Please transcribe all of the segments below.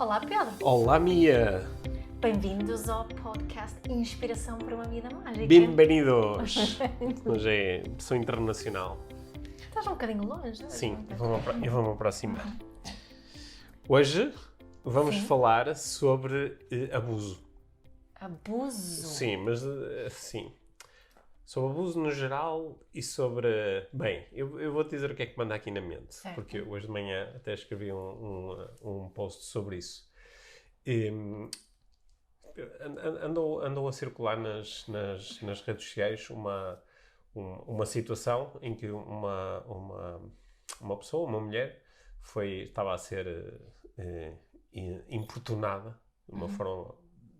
Olá, Pedro. Olá, Mia. Bem-vindos ao podcast Inspiração para uma Vida Mágica. Bem-vindos. Hoje sou internacional. Estás um bocadinho longe. Sim, eu vou-me aproximar. Hoje vamos falar sobre abuso. Abuso? Sim, mas sim. Sobre abuso no geral e sobre... Bem, eu vou-te dizer o que é que manda aqui na mente. Certo. Porque hoje de manhã até escrevi um post sobre isso. Andou a circular nas redes sociais uma situação em que uma pessoa, uma mulher, estava a ser importunada de uma forma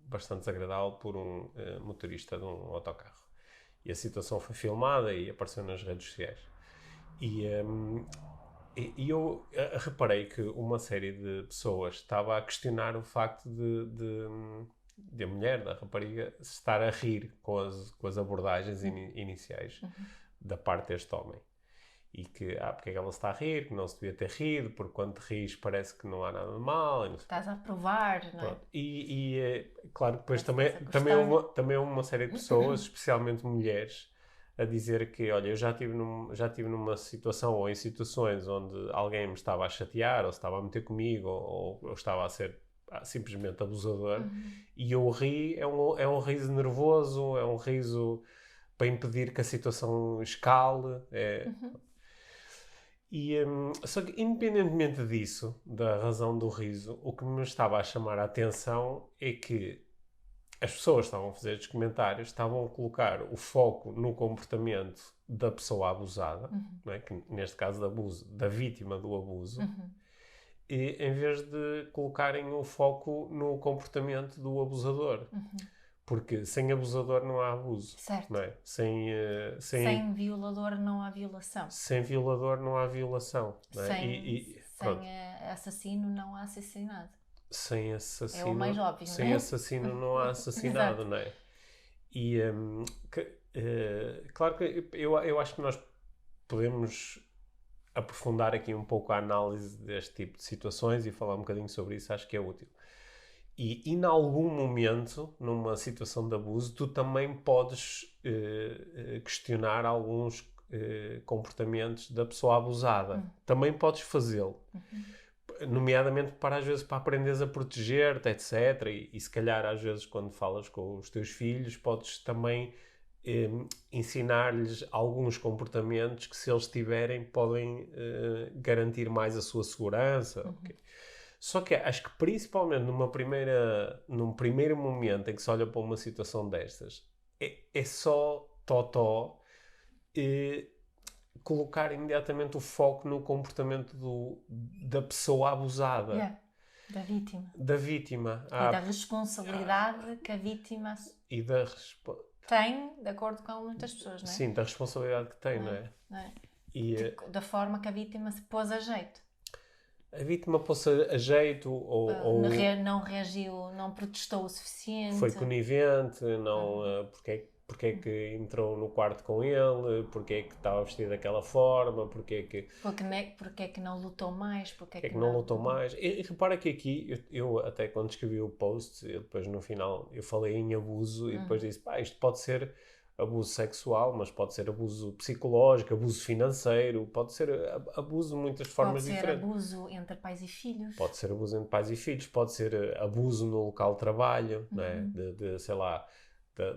bastante desagradável por um motorista de um autocarro. E a situação foi filmada e apareceu nas redes sociais. E eu reparei que uma série de pessoas estava a questionar o facto de a mulher, da rapariga, estar a rir com as abordagens iniciais da parte deste homem. E que, porque é que ela se está a rir, que não se devia ter rido, porque quando te ris parece que não há nada de mal. Estás a provar, não é? Claro que depois também há uma série de pessoas, especialmente mulheres, a dizer que, olha, eu já tive numa situação ou em situações onde alguém me estava a chatear, ou se estava a meter comigo, ou estava a ser simplesmente abusador, e eu ri, é um riso nervoso, é um riso para impedir que a situação escale. Só que, independentemente disso, da razão do riso, o que me estava a chamar a atenção é que as pessoas estavam a fazer estes comentários, estavam a colocar o foco no comportamento da pessoa abusada, não é? Que neste caso de abuso, da vítima do abuso, e em vez de colocarem o foco no comportamento do abusador. Porque sem abusador não há abuso. Certo. Não é? Sem violador não há violação. Sem violador não há violação. Não é? Sem assassino não há assassinato. Sem assassino, é o mais óbvio, sem não é? assassino não há assassinado, não é? E claro que eu acho que nós podemos aprofundar aqui um pouco a análise deste tipo de situações e falar um bocadinho sobre isso, acho que é útil. E em algum momento, numa situação de abuso, tu também podes questionar alguns comportamentos da pessoa abusada. Também podes fazê-lo. Nomeadamente às vezes para aprenderes a proteger-te, etc. E se calhar às vezes quando falas com os teus filhos podes também ensinar-lhes alguns comportamentos que, se eles tiverem, podem garantir mais a sua segurança. Okay. Só que acho que principalmente num primeiro momento em que se olha para uma situação destas, é só totó colocar imediatamente o foco no comportamento da pessoa abusada. Da vítima. E da responsabilidade que a vítima tem, de acordo com muitas pessoas, não é? Sim, da responsabilidade que tem, não é? Da forma que a vítima se pôs a jeito. A vítima pôs a jeito ou não reagiu, não protestou o suficiente. Foi conivente, porque é que entrou no quarto com ele, porque é que estava vestido daquela forma, porque é que não lutou mais, porque é que não lutou mais. E repara que aqui, eu até quando escrevi o post, depois no final eu falei em abuso e depois disse, isto pode ser abuso sexual, mas pode ser abuso psicológico, abuso financeiro, pode ser abuso de muitas formas diferentes. Pode ser abuso entre pais e filhos. Pode ser abuso entre pais e filhos, pode ser abuso no local de trabalho, não é? Sei lá,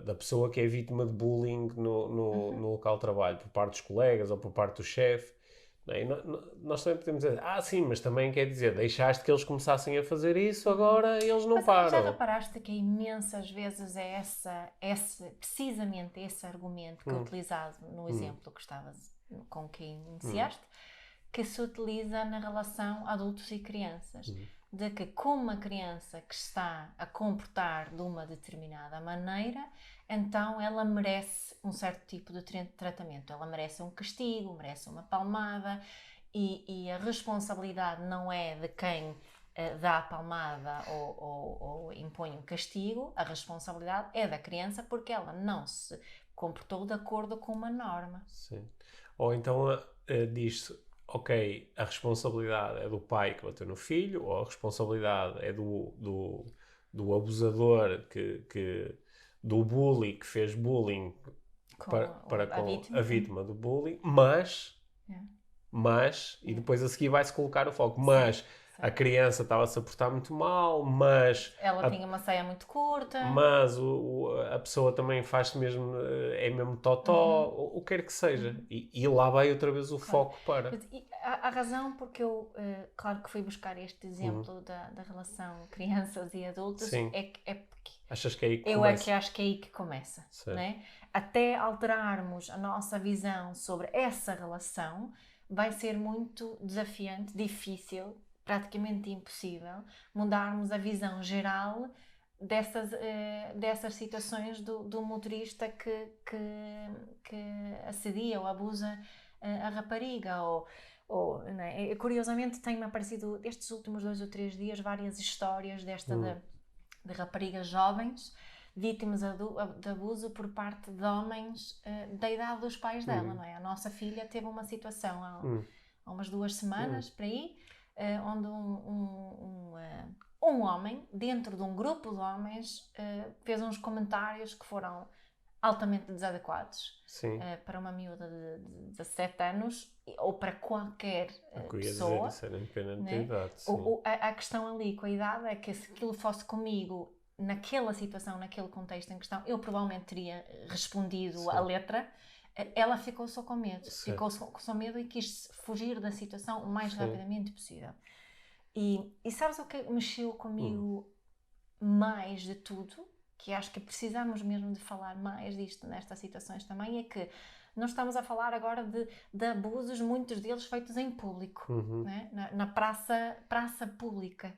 da pessoa que é vítima de bullying no local de trabalho, por parte dos colegas ou por parte do chefe. Não é? Nós também podemos dizer, sim, mas também quer dizer, deixaste que eles começassem a fazer isso, agora eles não param. Já reparaste que imensas vezes é precisamente esse argumento que é utilizado no exemplo que com que iniciaste, que se utiliza na relação adultos e crianças. De que, como uma criança que está a comportar de uma determinada maneira, então ela merece um certo tipo de tratamento. Ela merece um castigo, merece uma palmada, e a responsabilidade não é de quem dá a palmada ou impõe um castigo. A responsabilidade é da criança porque ela não se comportou de acordo com uma norma. Sim. Ou então diz-se, ok, a responsabilidade é do pai que bateu no filho, ou a responsabilidade é do abusador, do bully que fez bullying para com a vítima do bullying, mas, e depois a seguir vai-se colocar o foco, mas a criança estava-se a portar muito mal, mas... Ela tinha uma saia muito curta. Mas a pessoa também faz-se mesmo, é mesmo totó, o que quer que seja. E lá vai outra vez o foco para... A razão porque eu, claro que fui buscar este exemplo da relação crianças e adultos, é porque... Achas que é aí que eu começa? acho que é aí que começa. Né? Até alterarmos a nossa visão sobre essa relação, vai ser muito desafiante, difícil, praticamente impossível, mudarmos a visão geral dessas situações do motorista que assedia ou abusa a rapariga. Né? Curiosamente, tem-me aparecido estes últimos 2 ou 3 dias várias histórias de raparigas jovens vítimas de abuso por parte de homens da idade dos pais dela. Não é? A nossa filha teve uma situação há umas 2 semanas, por aí, onde um homem, dentro de um grupo de homens, fez uns comentários que foram altamente desadequados para uma miúda de 17 anos ou para qualquer pessoa. Dizer, independente da idade. A questão ali com a idade é que se aquilo fosse comigo naquela situação, naquele contexto em questão, eu provavelmente teria respondido a letra. Ela ficou só com medo, ficou só medo e quis fugir da situação o mais rapidamente possível. E sabes o que mexeu comigo mais de tudo? Que acho que precisamos mesmo de falar mais disto nestas situações também, é que nós estamos a falar agora de abusos, muitos deles feitos em público, né? na praça pública,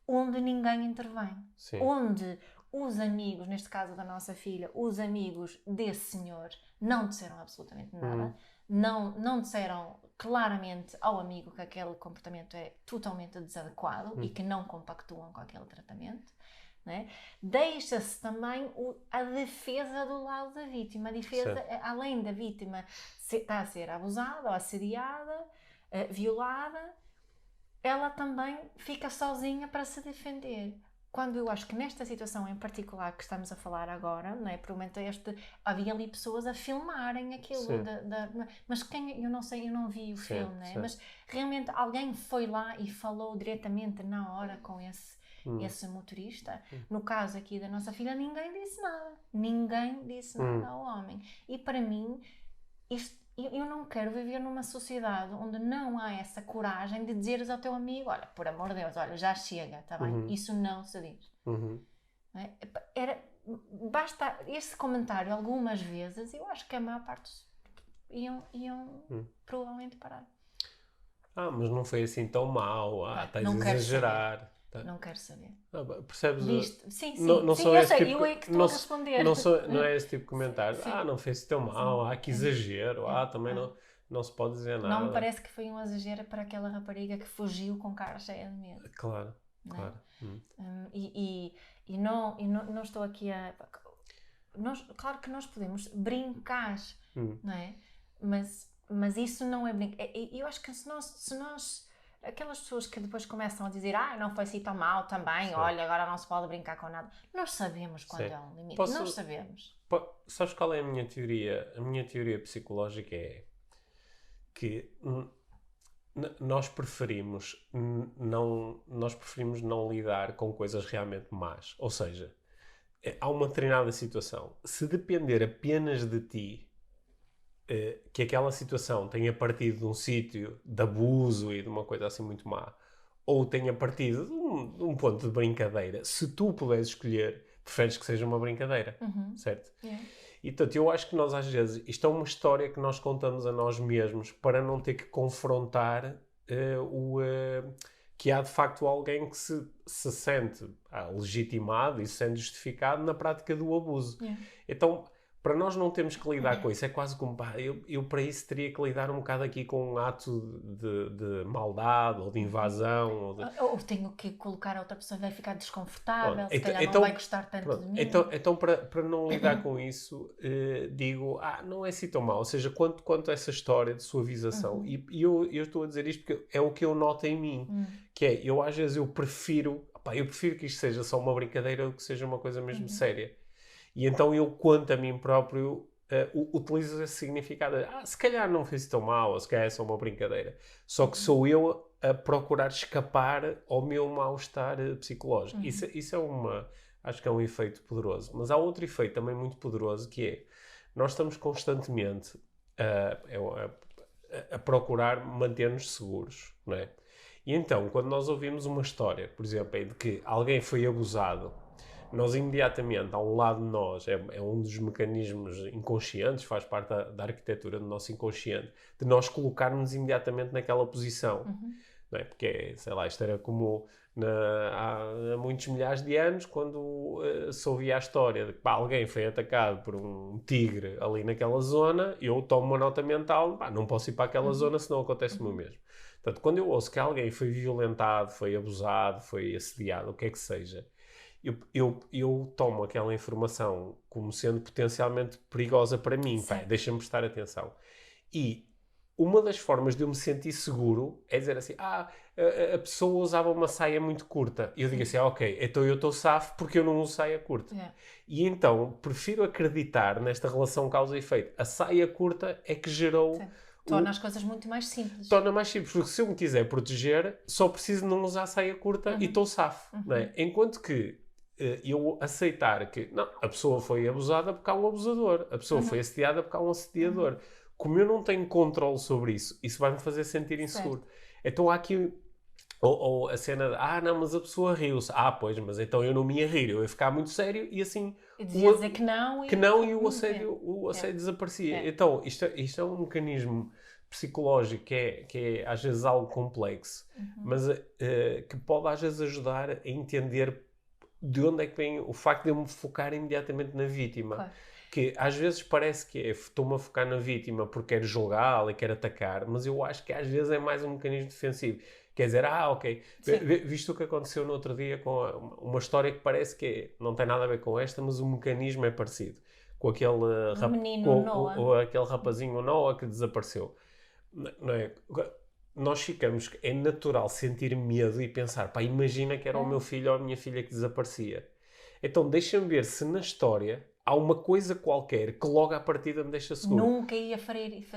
onde ninguém intervém, onde os amigos, neste caso da nossa filha, os amigos desse senhor não disseram absolutamente nada, não disseram claramente ao amigo que aquele comportamento é totalmente desadequado e que não compactuam com aquele tratamento. Né? Deixa-se também a defesa do lado da vítima. A defesa, além da vítima estar a ser abusada ou assediada, violada, ela também fica sozinha para se defender. Quando eu acho que nesta situação em particular que estamos a falar agora, não é? Provavelmente havia ali pessoas a filmarem aquilo, mas quem, eu não sei, eu não vi o filme, não é? Mas realmente alguém foi lá e falou diretamente na hora com esse motorista. No caso aqui da nossa filha, ninguém disse nada ao homem. E para mim, eu não quero viver numa sociedade onde não há essa coragem de dizeres ao teu amigo, olha, por amor de Deus, olha, já chega, está bem? Isso não se diz. Basta esse comentário algumas vezes, eu acho que a maior parte iam provavelmente parar. Mas não foi assim tão mau, estás a exagerar. Não quero saber. Percebes? Sim, não sou eu esse sei, tipo, eu é que estou a responder. Não é esse tipo de comentário. Não fez tão mal, que exagero, também não se pode dizer nada. Não me parece que foi um exagero para aquela rapariga que fugiu com cara cheia de medo. Claro. E não estou aqui a... claro que nós podemos brincar, não é? Mas isso não é brincar. Eu acho que se nós aquelas pessoas que depois começam a dizer não foi assim tão mal também, olha, agora não se pode brincar com nada. Nós sabemos quando é um limite. Nós sabemos. Sabes qual é a minha teoria? A minha teoria psicológica é que nós preferimos não lidar com coisas realmente más. Ou seja, há uma determinada situação. Se depender apenas de ti, que aquela situação tenha partido de um sítio de abuso e de uma coisa assim muito má, ou tenha partido de um ponto de brincadeira, se tu puderes escolher, preferes que seja uma brincadeira, certo? E portanto, eu acho que nós às vezes, isto é uma história que nós contamos a nós mesmos para não ter que confrontar que há de facto alguém que se sente legitimado e se sente justificado na prática do abuso. Então, para nós não termos que lidar com isso, é quase como, pá, eu para isso teria que lidar um bocado aqui com um ato de maldade ou de invasão. Ou tenho que colocar a outra pessoa e vai ficar desconfortável, Pronto, se calhar não vai gostar tanto de mim. Então para não lidar com isso, digo, não é assim tão mal. Ou seja, quanto a essa história de suavização, e eu estou a dizer isto porque é o que eu noto em mim, que é, eu às vezes eu prefiro que isto seja só uma brincadeira do que seja uma coisa mesmo séria. E então eu, quanto a mim próprio, utilizo esse significado. Se calhar não fez tão mal, ou se calhar é só uma brincadeira. Só que sou eu a procurar escapar ao meu mal-estar psicológico. Isso é acho que é um efeito poderoso. Mas há outro efeito também muito poderoso, que é, nós estamos constantemente a procurar manter-nos seguros, não é? E então, quando nós ouvimos uma história, por exemplo, de que alguém foi abusado, nós imediatamente, há um lado de nós, é um dos mecanismos inconscientes, faz parte da arquitetura do nosso inconsciente, de nós colocarmos imediatamente naquela posição. Não é? Porque, sei lá, isto era como há muitos milhares de anos, quando se ouvia a história de que alguém foi atacado por um tigre ali naquela zona, eu tomo uma nota mental, não posso ir para aquela zona senão acontece-me o mesmo. Portanto, quando eu ouço que alguém foi violentado, foi abusado, foi assediado, o que é que seja, eu tomo aquela informação como sendo potencialmente perigosa para mim. Deixa-me prestar atenção. E uma das formas de eu me sentir seguro é dizer assim, a pessoa usava uma saia muito curta. E eu digo assim, ok, então eu estou safo porque eu não uso saia curta. E então, prefiro acreditar nesta relação causa e efeito. A saia curta é que gerou... Torna as coisas muito mais simples. Torna mais simples, porque se eu me quiser proteger, só preciso não usar saia curta e estou safo. Não é? Enquanto que eu aceitar que não, a pessoa foi abusada porque há um abusador, a pessoa foi assediada porque há um assediador. Como eu não tenho controle sobre isso vai-me fazer sentir inseguro. Então há aqui ou a cena de, não, mas a pessoa riu-se. Pois, mas então eu não me ia rir, eu ia ficar muito sério e assim... E dizia dizer que não e o assédio desaparecia. Então, isto é um mecanismo psicológico que é às vezes algo complexo, mas que pode às vezes ajudar a entender de onde é que vem o facto de eu me focar imediatamente na vítima. Claro. Que às vezes parece que estou-me a focar na vítima porque quero julgá-la e quero atacar, mas eu acho que às vezes é mais um mecanismo defensivo. Quer dizer, ok, visto o que aconteceu no outro dia com uma história que parece que não tem nada a ver com esta, mas o mecanismo é parecido. Com aquele, aquele rapazinho Noah que desapareceu. Não é? Nós ficamos, é natural sentir medo e pensar, imagina que era o meu filho ou a minha filha que desaparecia. Então deixa-me ver se na história há uma coisa qualquer que logo à partida me deixa seguro. Nunca ia fazer isso.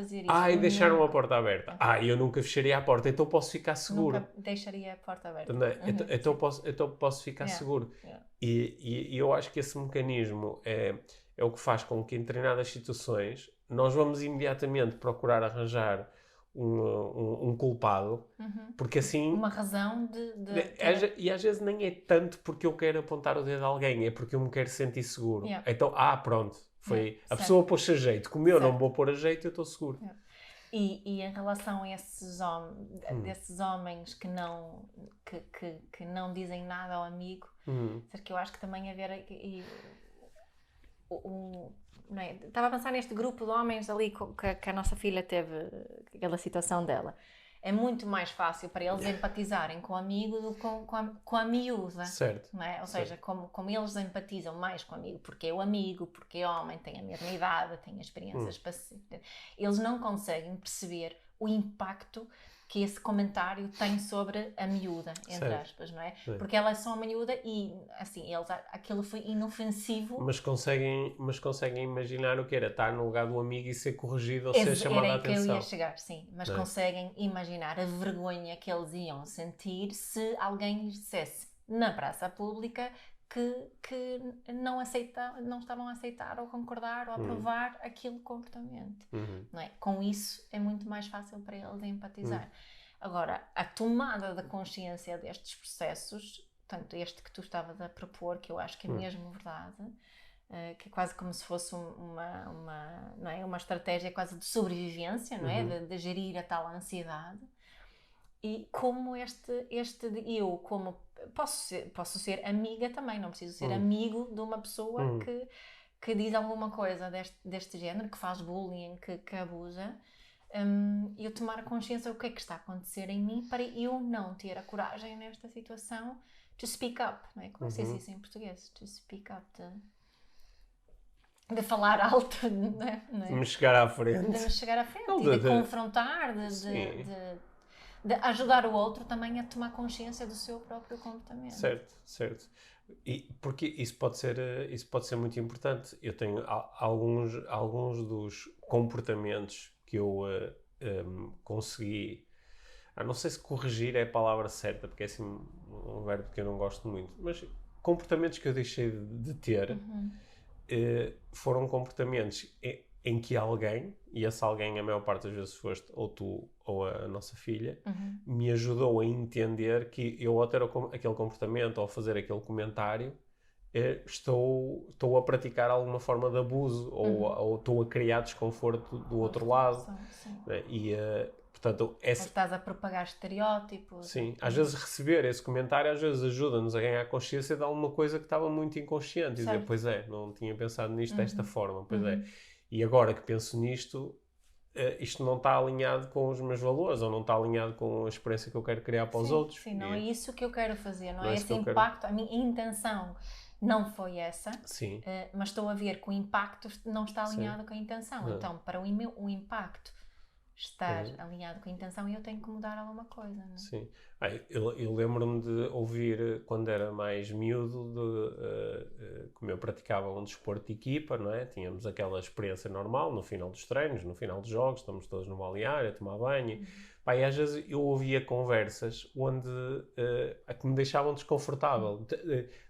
E deixaram a porta aberta. Eu nunca fecharia a porta, então posso ficar seguro. Nunca deixaria a porta aberta. Então posso ficar seguro. E eu acho que esse mecanismo é o que faz com que em determinadas situações nós vamos imediatamente procurar arranjar um culpado, porque assim... Uma razão de... E às vezes nem é tanto porque eu quero apontar o dedo a alguém, é porque eu me quero sentir seguro. Então, pronto, a pessoa pôs-se a jeito, como eu não vou pôr a jeito, eu estou seguro. E em relação a desses homens que não dizem nada ao amigo, que eu acho que também haver... Não é? Estava a pensar neste grupo de homens ali que a nossa filha teve aquela situação dela. É muito mais fácil para eles empatizarem com o amigo do que com a miúda. Certo. Não é? Ou seja, como eles empatizam mais com o amigo, porque é o amigo, porque é homem, tem a mesma idade, tem experiências para ser. Eles não conseguem perceber o impacto que esse comentário tem sobre a miúda, entre aspas, não é? Sim. Porque ela é só uma miúda e, assim, aquilo foi inofensivo. Mas conseguem imaginar o que era estar no lugar do amigo e ser corrigido ou ser chamado a atenção. Era aí que eu ia chegar, sim. Mas conseguem imaginar a vergonha que eles iam sentir se alguém lhes dissesse na praça pública que não estavam a aceitar ou concordar ou aprovar aquele comportamento. Não é? Com isso é muito mais fácil para eles empatizar. Agora, a tomada da consciência destes processos, tanto este que tu estavas a propor, que eu acho que é mesmo verdade, que é quase como se fosse não é? Uma estratégia quase de sobrevivência, não é? De gerir a tal ansiedade. E como eu posso ser amiga também, não preciso ser amigo de uma pessoa que diz alguma coisa deste género, que faz bullying, que abusa, eu tomar consciência do que é que está a acontecer em mim para eu não ter a coragem nesta situação to speak up, não é? Como se diz isso em português? To speak up, de falar alto, não é? De me chegar à frente. De me chegar à frente e de confrontar, de ajudar o outro também a tomar consciência do seu próprio comportamento. Certo. E porque isso pode ser muito importante. Eu tenho alguns dos comportamentos que eu consegui, não sei se corrigir é a palavra certa, porque é assim um verbo que eu não gosto muito, mas comportamentos que eu deixei de ter foram comportamentos em que alguém, e esse alguém a maior parte das vezes foste ou tu ou a nossa filha, me ajudou a entender que eu ao ter aquele comportamento ou fazer aquele comentário estou a praticar alguma forma de abuso ou estou a criar desconforto do outro lado. Né? E portanto estás a propagar estereótipos. Sim, às vezes receber esse comentário às vezes ajuda-nos a ganhar consciência de alguma coisa que estava muito inconsciente e dizer, pois é, não tinha pensado nisto desta forma, pois é. E agora que penso nisto, isto não está alinhado com os meus valores ou não está alinhado com a experiência que eu quero criar para os outros. Sim, não é isso que eu quero fazer, não é esse impacto. A minha intenção não foi essa, mas estou a ver que o impacto não está alinhado com a intenção. Então, para o impacto estar alinhado com a intenção, eu tenho que mudar alguma coisa, não é? Sim. Eu lembro-me de ouvir, quando era mais miúdo, como eu praticava um desporto de equipa, não é? Tínhamos aquela experiência normal, no final dos treinos, no final dos jogos, estamos todos no balneário a tomar banho. E às vezes eu ouvia conversas onde que me deixavam desconfortável.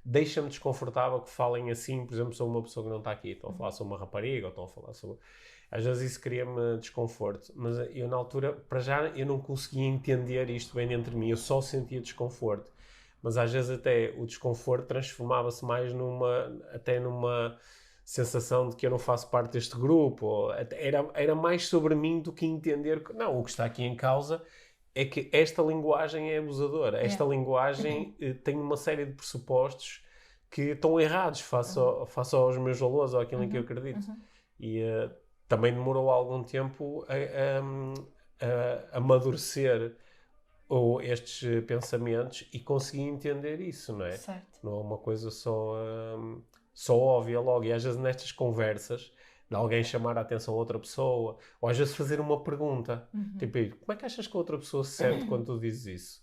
Deixa-me desconfortável que falem assim, por exemplo, sobre uma pessoa que não está aqui. Estão a falar sobre uma rapariga, ou estão a falar sobre... Às vezes isso cria-me desconforto, mas eu na altura, para já, eu não conseguia entender isto bem dentro de mim, eu só sentia desconforto. Mas às vezes até o desconforto transformava-se mais numa sensação de que eu não faço parte deste grupo, ou era mais sobre mim do que entender que, não, o que está aqui em causa é que esta linguagem é abusadora, esta linguagem tem uma série de pressupostos que estão errados face aos meus valores ou àquilo em que eu acredito. E também demorou algum tempo a amadurecer estes pensamentos e conseguir entender isso, não é? Certo. Não é uma coisa só óbvia logo. E às vezes nestas conversas, de alguém chamar a atenção a outra pessoa, ou às vezes fazer uma pergunta, tipo, como é que achas que a outra pessoa se sente quando tu dizes isso?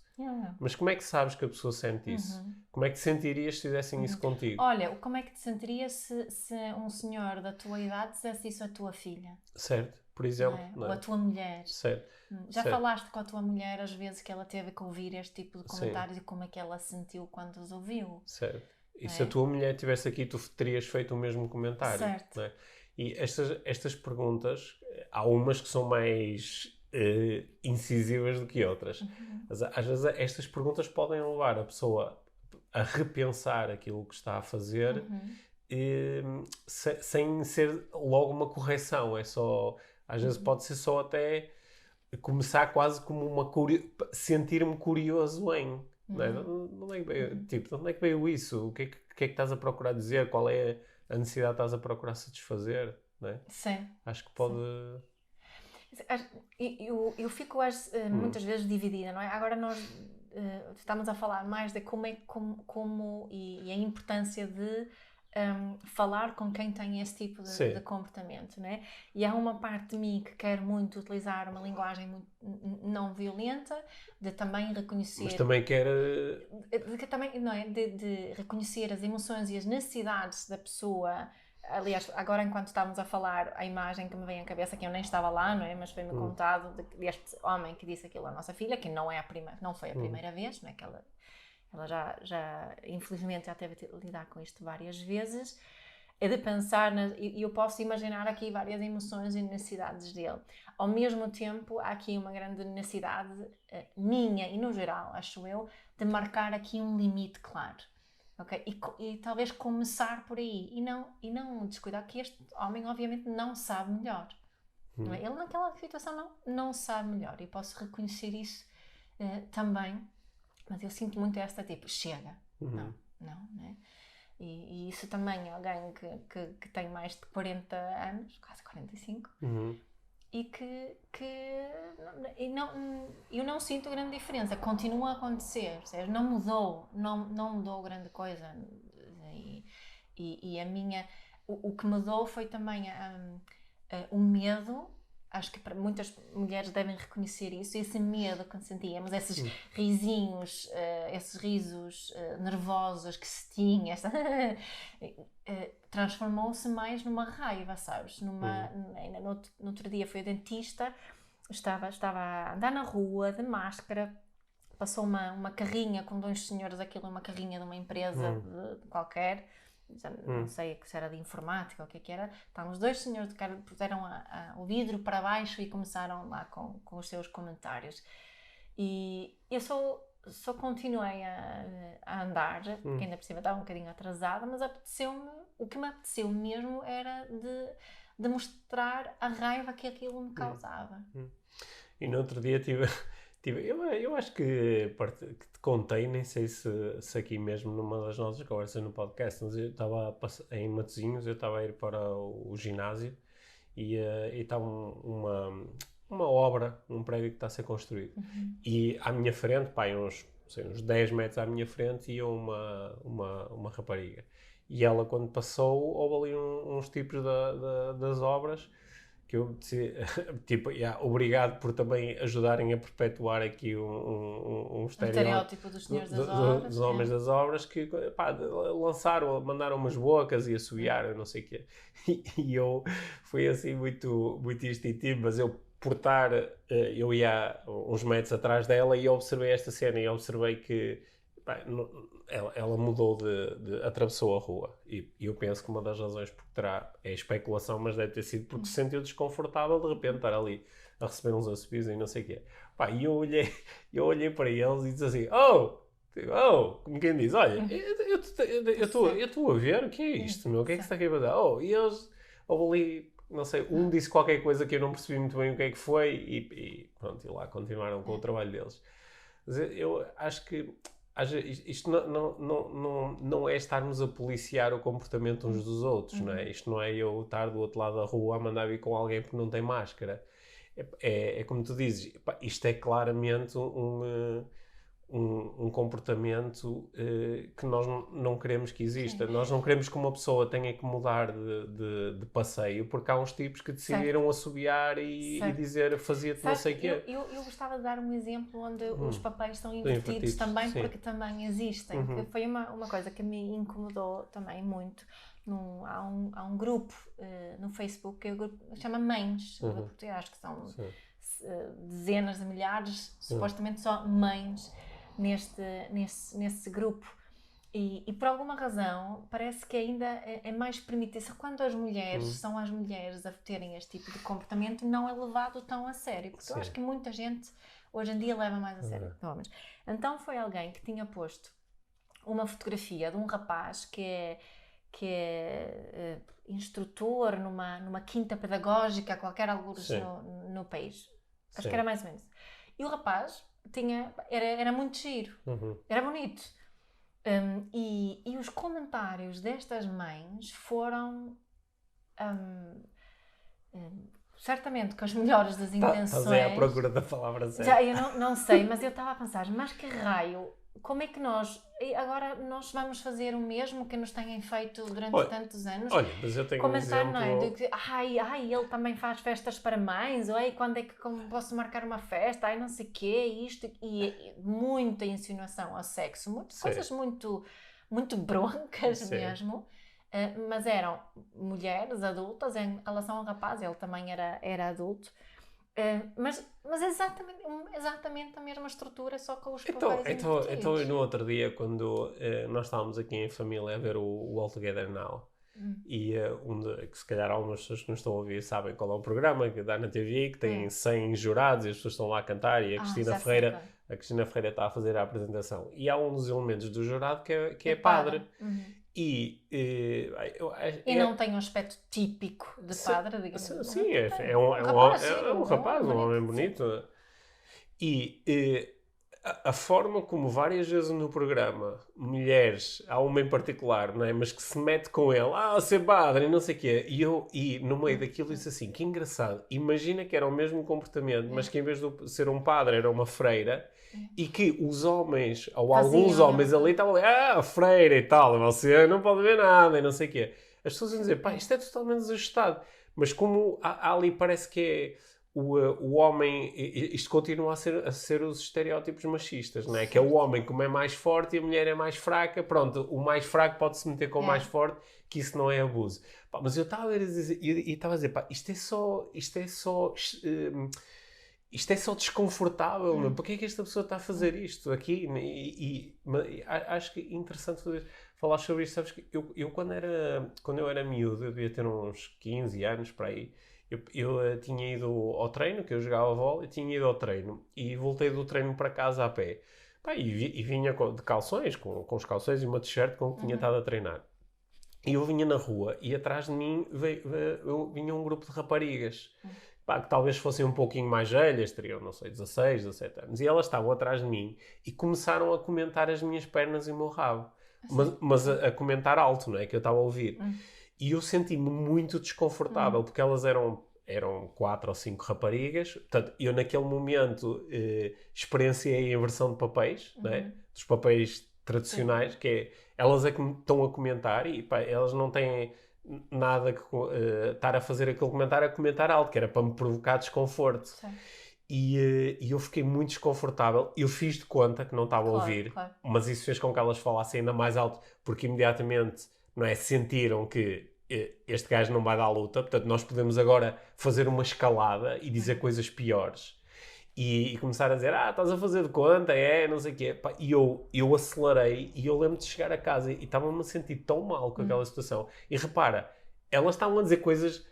Mas como é que sabes que a pessoa sente isso? Como é que te sentirias se fizessem isso contigo? Olha, como é que te sentirias se um senhor da tua idade dissesse isso à tua filha? Certo, por exemplo. Não é? Ou à tua mulher. Certo. Já falaste com a tua mulher às vezes que ela teve que ouvir este tipo de comentários e como é que ela se sentiu quando os ouviu? Certo. E se a tua mulher estivesse aqui, tu terias feito o mesmo comentário. Certo. Não é? E estas perguntas, há umas que são mais incisivas do que outras. Mas, às vezes estas perguntas podem levar a pessoa a repensar aquilo que está a fazer sem ser logo uma correção. É só, às vezes pode ser só até começar quase como sentir-me curioso em... Não é? De onde é que veio isso? O que é que estás a procurar dizer? Qual é a necessidade que estás a procurar satisfazer? Não é? Sim. Acho que pode... Eu fico muitas vezes dividida, não é? Agora nós estamos a falar mais de como e a importância de falar com quem tem esse tipo de comportamento, não é? E há uma parte de mim que quer muito utilizar uma linguagem muito não violenta, de também reconhecer... Mas também quer... não é? De reconhecer as emoções e as necessidades da pessoa. Aliás, agora enquanto estávamos a falar, a imagem que me vem à cabeça, que eu nem estava lá, não é? Mas foi-me contado deste homem que disse aquilo à nossa filha, que não foi a primeira vez, não é? Que ela já infelizmente já teve de lidar com isto várias vezes, é de pensar, e eu posso imaginar aqui várias emoções e necessidades dele. Ao mesmo tempo, há aqui uma grande necessidade minha e no geral, acho eu, de marcar aqui um limite claro. Okay? E talvez começar por aí e não descuidar que este homem obviamente não sabe melhor. Não é? Ele naquela situação não sabe melhor e posso reconhecer isso também, mas eu sinto muito esta tipo, chega, não é? E isso também é alguém que tem mais de 40 anos, quase 45, e que eu não sinto grande diferença, continua a acontecer, seja, não mudou grande coisa. E a minha, o que mudou foi também o medo. Acho que para muitas mulheres devem reconhecer isso, esse medo que sentíamos, esses risinhos, esses risos nervosos que se tinha, transformou-se mais numa raiva, sabes? No outro dia fui ao dentista, estava a andar na rua de máscara, passou uma carrinha com dois senhores, aquilo é uma carrinha de uma empresa qualquer, já não sei se era de informática ou o que era. Estavam os dois senhores de cara, puseram o vidro para baixo e começaram lá com os seus comentários. E eu só continuei a andar, porque ainda por cima estava um bocadinho atrasada, mas o que me apeteceu mesmo era de mostrar a raiva que aquilo me causava. E no outro dia eu acho que te contei, nem sei se aqui mesmo numa das nossas conversas no podcast, mas eu estava em Matosinhos, eu estava a ir para o ginásio e estava uma obra, um prédio que está a ser construído. E à minha frente, uns 10 metros à minha frente, ia uma rapariga. E ela, quando passou, houve ali uns tipos das obras que eu disse, obrigado por também ajudarem a perpetuar aqui um estereótipo dos senhores das obras, dos homens das obras, que mandaram umas bocas e assobiaram, não sei o quê. E eu fui assim muito, muito instintivo, mas eu ia uns metros atrás dela e observei esta cena e observei que ela mudou atravessou a rua e eu penso que uma das razões por terá é especulação, mas deve ter sido porque se sentiu desconfortável de repente estar ali a receber uns assobios e não sei o quê. E eu olhei para eles e disse assim, como quem diz, olha, eu estou a ver, o que é isto, meu? O que é que se está aqui a fazer? E eles, ali, não sei, um disse qualquer coisa que eu não percebi muito bem o que é que foi e pronto, e lá continuaram com o trabalho deles. Mas eu acho que isto não é estarmos a policiar o comportamento uns dos outros, não é? Isto não é eu estar do outro lado da rua a mandar vir com alguém porque não tem máscara. É como tu dizes, isto é claramente um comportamento que nós não queremos que exista. Sim. Nós não queremos que uma pessoa tenha que mudar de passeio porque há uns tipos que decidiram assobiar e dizer fazia-te não sei o quê. Eu gostava de dar um exemplo onde os papéis estão invertidos também, sim. Porque também existem. Que foi uma coisa que me incomodou também muito. Há um grupo no Facebook que chama Mães, acho que são dezenas de milhares, supostamente só mães nesse grupo e por alguma razão parece que ainda é mais permitido quando as mulheres são as mulheres a terem este tipo de comportamento, não é levado tão a sério, porque eu acho que muita gente hoje em dia leva mais a sério que homens. Então foi alguém que tinha posto uma fotografia de um rapaz que é instrutor numa quinta pedagógica qualquer algures no país, acho que era mais ou menos, e o rapaz era muito giro, era bonito, e os comentários destas mães foram certamente com as melhores das intenções. Estás aí à procura da palavra certa. Eu não sei, mas eu estava a pensar, mas que raio, como é que nós vamos fazer o mesmo que nos têm feito durante tantos anos? Olha, mas eu tenho comentar, um exemplo... não é? De que, ele também faz festas para mães, ou quando é que posso marcar uma festa, não sei o quê, isto, e muita insinuação ao sexo, coisas muito, muito broncas mesmo, mas eram mulheres adultas em relação ao rapaz, ele também era adulto. Mas exatamente a mesma estrutura, só com os papéis invertidos. Então, no outro dia, quando nós estávamos aqui em família a ver o All Together Now, e que se calhar algumas pessoas que nos estão a ouvir sabem qual é o programa que dá na TV, que tem 100 jurados e as pessoas estão lá a cantar, e a Cristina Ferreira está a fazer a apresentação. E há um dos elementos do jurado que é padre. E não tem um aspecto típico de padre, digamos assim. Sim, é um rapaz, um homem bonito. E a forma como várias vezes no programa, mulheres, há uma em particular, não é? Mas que se mete com ele, ser padre, e não sei o quê. E no meio daquilo disse assim, que engraçado. Imagina que era o mesmo comportamento, mas que em vez de ser um padre era uma freira, e que os homens, ou alguns homens ali, estavam ali, freira e tal, você não pode ver nada, e não sei o quê. As pessoas iam dizer, pá, isto é totalmente desajustado. Mas como há ali parece que é... O homem, isto continua a ser os estereótipos machistas, não é? Que é o homem como é mais forte e a mulher é mais fraca, pronto, o mais fraco pode se meter com o mais forte, que isso não é abuso. Pá, mas eu estava a dizer, e estava a dizer, pá, isto é só desconfortável, meu. Porquê é que esta pessoa está a fazer isto aqui? Acho que é interessante falar sobre isto. Sabes que eu quando eu era miúdo, eu devia ter uns 15 anos para aí, eu tinha ido ao treino, que eu jogava vôlei, tinha ido ao treino e voltei do treino para casa a pé. Pá, e vinha de calções, com os calções e uma t-shirt com que tinha estado a treinar. E eu vinha na rua e atrás de mim vinha um grupo de raparigas. Pá, que talvez fossem um pouquinho mais velhas, teriam, não sei, 16, 17 anos. E elas estavam atrás de mim e começaram a comentar as minhas pernas e o meu rabo. Mas a comentar alto, não é? Que eu estava a ouvir. E eu senti-me muito desconfortável, porque elas eram 4 ou 5 raparigas. Portanto, eu naquele momento experienciei a inversão de papéis, não é? Dos papéis tradicionais, que é, elas é que me estão a comentar e pá, elas não têm nada que estar a fazer aquele comentário a comentar alto, que era para me provocar desconforto. E eu fiquei muito desconfortável. Eu fiz de conta que não estava a ouvir, mas isso fez com que elas falassem ainda mais alto, porque imediatamente, não é, sentiram que este gajo não vai dar luta, portanto nós podemos agora fazer uma escalada e dizer coisas piores. E começar a dizer, estás a fazer de conta, não sei o quê. Pá, e eu acelerei e eu lembro de chegar a casa e estava-me a sentir tão mal com aquela situação. E repara, elas estavam a dizer coisas,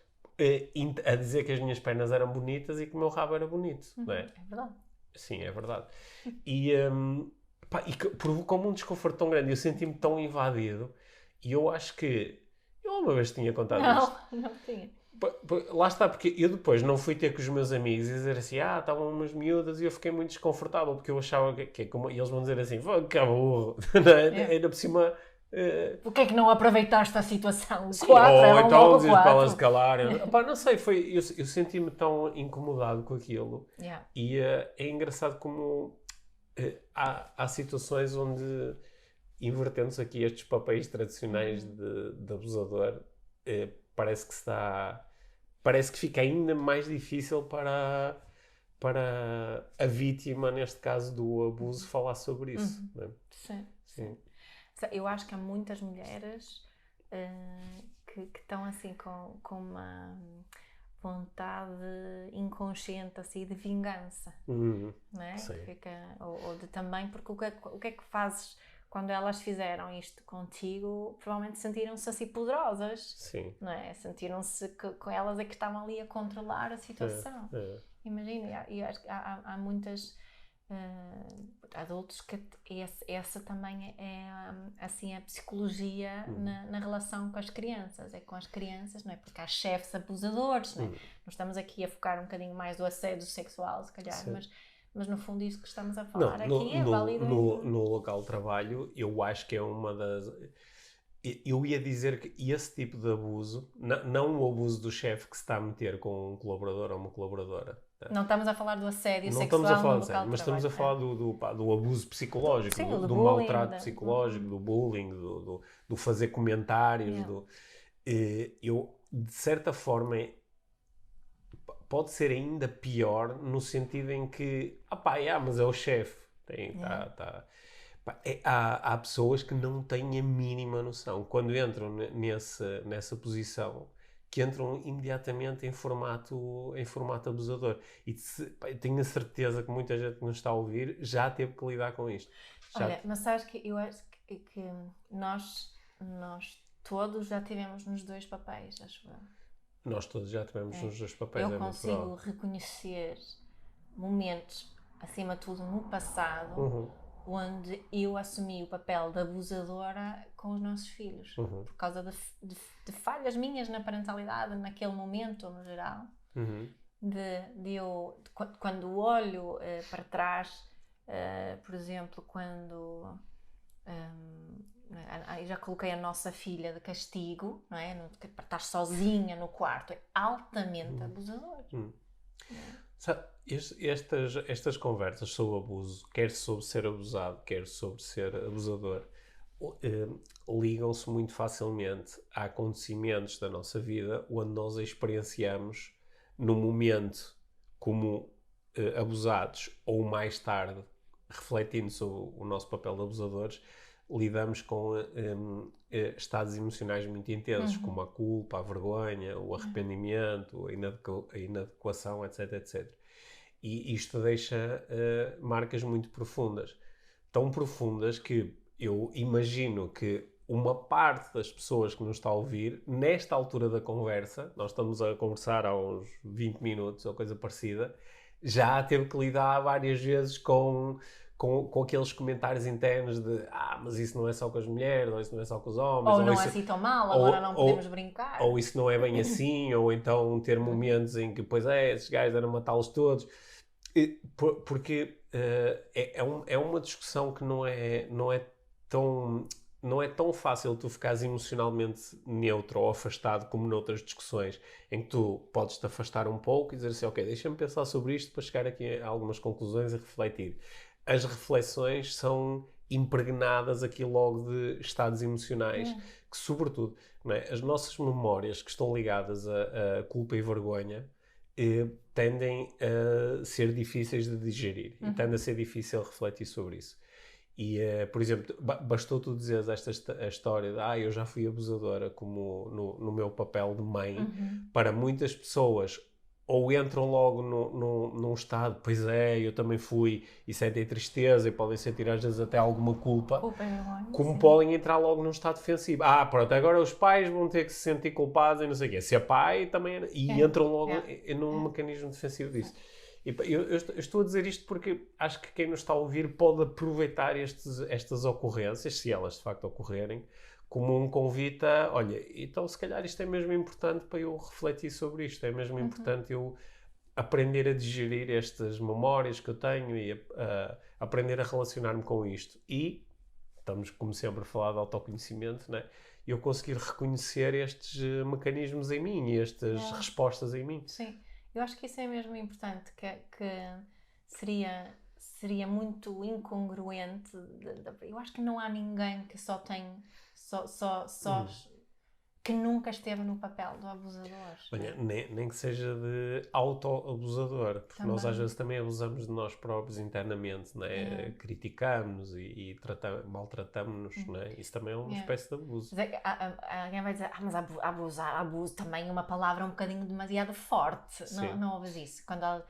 a dizer que as minhas pernas eram bonitas e que o meu rabo era bonito, não é? É verdade. Sim, é verdade. E provocou-me um desconforto tão grande, eu senti-me tão invadido, e eu acho que eu uma vez tinha contado isto. Não tinha. Lá está, porque eu depois não fui ter com os meus amigos e dizer assim, estavam umas miúdas, e eu fiquei muito desconfortável, porque eu achava que é como, e eles vão dizer assim, que burro, ainda por cima... Porquê é que não aproveitaste a situação? Sim, 4, ou então dizer para 4. elas calarem. Pá, não sei, eu senti-me tão incomodado com aquilo. E é engraçado como há situações onde, invertendo-se aqui estes papéis tradicionais de abusador, parece que fica ainda mais difícil para a vítima, neste caso do abuso, falar sobre isso. Não é? Sim. Eu acho que há muitas mulheres que estão assim com uma vontade inconsciente assim, de vingança, não é? Ou de também, porque o que é que fazes quando elas fizeram isto contigo? Provavelmente sentiram-se assim poderosas. Sim. Não é? Sentiram-se que com elas é que estavam ali a controlar a situação. Imagina, e acho que há muitas adultos que essa também é assim a psicologia na relação com as crianças, é com as crianças, não é? Porque há chefes abusadores, não é? Nós estamos aqui a focar um bocadinho mais do assédio sexual, se calhar, mas no fundo isso que estamos a falar aqui é válido. No local de trabalho, eu acho que é uma das... Eu ia dizer que esse tipo de abuso, não o abuso do chefe que se está a meter com um colaborador ou uma colaboradora. Não estamos a falar do assédio não sexual estamos a falar no local de mas trabalho. estamos a falar do abuso psicológico, Sim, do maltrato psicológico, do bullying, do fazer comentários. Eu, de certa forma, pode ser ainda pior no sentido em que, mas é o chefe. Há pessoas que não têm a mínima noção. Quando entram nessa posição, que entram imediatamente em formato abusador. E tenho a certeza que muita gente que nos está a ouvir já teve que lidar com isto. Olha, mas sabes que eu acho que nós todos já tivemos nos dois papéis, acho eu. Nós todos já tivemos nos dois papéis. Eu consigo reconhecer momentos, acima de tudo, no passado, onde eu assumi o papel de abusadora com os nossos filhos, por causa de falhas minhas na parentalidade, naquele momento, no geral, quando olho para trás, por exemplo, quando já coloquei a nossa filha de castigo, não é? Para estar sozinha no quarto, é altamente abusador. Sabe, estas conversas sobre abuso, quer sobre ser abusado, quer sobre ser abusador, ligam-se muito facilmente a acontecimentos da nossa vida onde nós experienciamos no momento como abusados, ou mais tarde, refletindo sobre o nosso papel de abusadores, lidamos com estados emocionais muito intensos, como a culpa, a vergonha, o arrependimento, a inadequação, etc, etc. E isto deixa marcas muito profundas. Tão profundas que eu imagino que uma parte das pessoas que nos está a ouvir, nesta altura da conversa, nós estamos a conversar há uns 20 minutos ou coisa parecida, já teve que lidar várias vezes com aqueles comentários internos de mas isso não é só com as mulheres, ou isso não é só com os homens. Ou não é assim tão mal, agora não podemos brincar. Ou isso não é bem assim, ou então ter momentos em que, pois esses gajos eram matá-los todos. Porque é uma discussão que não é tão fácil tu ficares emocionalmente neutro ou afastado como noutras discussões, em que tu podes te afastar um pouco e dizer assim, ok, deixa-me pensar sobre isto para chegar aqui a algumas conclusões e refletir. As reflexões são impregnadas aqui logo de estados emocionais que, sobretudo, não é? As nossas memórias que estão ligadas a culpa e vergonha tendem a ser difíceis de digerir e tende a ser difícil refletir sobre isso. E, por exemplo, bastou tu dizeres a história de eu já fui abusadora como no meu papel de mãe. Para muitas pessoas, ou entram logo num estado, pois eu também fui, e sentem tristeza e podem sentir às vezes até alguma culpa, como sim. Podem entrar logo num estado defensivo. Pronto, agora os pais vão ter que se sentir culpados e não sei o quê. Se é pai, também... entram logo num mecanismo defensivo disso. E eu estou a dizer isto porque acho que quem nos está a ouvir pode aproveitar estas ocorrências, se elas de facto ocorrerem, como um convite a, olha, então se calhar isto é mesmo importante para eu refletir sobre isto, é mesmo importante eu aprender a digerir estas memórias que eu tenho e aprender a relacionar-me com isto. E estamos, como sempre, a falar de autoconhecimento, né? Eu conseguir reconhecer estes mecanismos em mim e estas respostas em mim. Sim, eu acho que isso é mesmo importante, que seria muito incongruente. Eu acho que não há ninguém que só tem... que nunca esteve no papel do abusador. Olha, nem que seja de auto-abusador, porque também. Nós às vezes também abusamos de nós próprios internamente, né? Criticamos e maltratamos-nos, né? Isso também é uma espécie de abuso. Alguém vai dizer, mas abuso também é uma palavra um bocadinho demasiado forte. Não ouves isso. Quando ela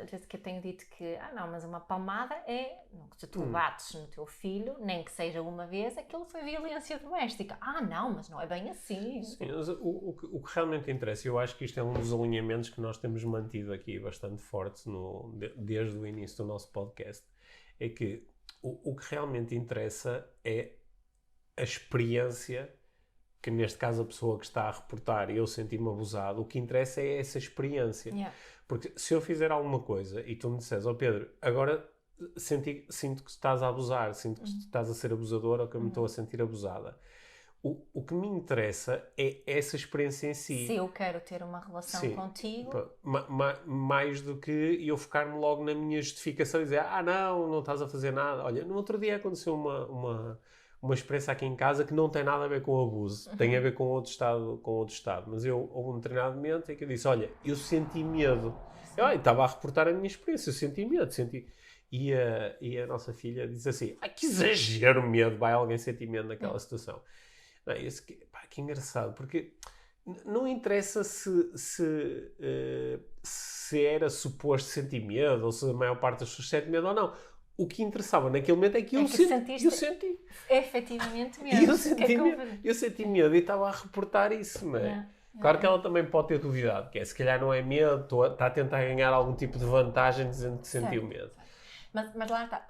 diz que eu tenho dito que, não, mas uma palmada é, se tu bates no teu filho, nem que seja uma vez, aquilo foi violência doméstica. Não, mas não é bem assim. Sim, o que realmente interessa, eu acho que isto é um dos alinhamentos que nós temos mantido aqui bastante fortes desde o início do nosso podcast, é que o que realmente interessa é a experiência, que neste caso a pessoa que está a reportar e eu senti-me abusado, o que interessa é essa experiência. Porque se eu fizer alguma coisa e tu me disseres, Pedro, agora sinto que estás a abusar, sinto que estás a ser abusador ou que eu me estou a sentir abusada. O que me interessa é essa experiência em si. Se eu quero ter uma relação contigo... Mais do que eu focar-me logo na minha justificação e dizer, não estás a fazer nada. Olha, no outro dia aconteceu uma experiência aqui em casa que não tem nada a ver com o abuso, tem a ver com outro estado. Mas houve um determinado momento em que eu disse, olha, eu senti medo. Eu estava a reportar a minha experiência, eu senti medo, E a nossa filha disse assim, que exagero medo, vai alguém sentir medo naquela situação. Que engraçado, porque não interessa se era suposto sentir medo, ou se a maior parte das pessoas sente medo ou não. O que interessava naquele momento é que eu senti. Efetivamente medo. Eu senti medo e estava a reportar isso, não é? Claro que ela também pode ter duvidado, que se calhar não é medo, está a tentar ganhar algum tipo de vantagem dizendo que sentiu medo. Mas lá está,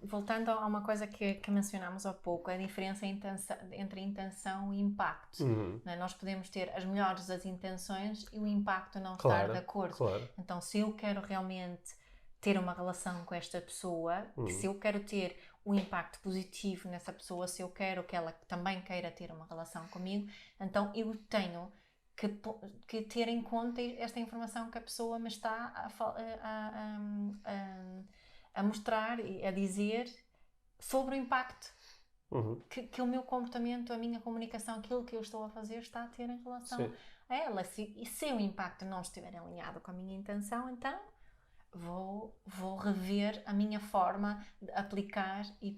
voltando a uma coisa que mencionámos há pouco, a diferença entre intenção e impacto. Não é? Nós podemos ter as melhores das intenções e o impacto não estar de acordo. Claro. Então, se eu quero realmente ter uma relação com esta pessoa, que se eu quero ter um impacto positivo nessa pessoa, se eu quero que ela também queira ter uma relação comigo, então eu tenho que ter em conta esta informação que a pessoa me está a mostrar e a dizer sobre o impacto que o meu comportamento, a minha comunicação, aquilo que eu estou a fazer está a ter em relação a ela. E se o impacto não estiver alinhado com a minha intenção, então vou rever a minha forma de aplicar e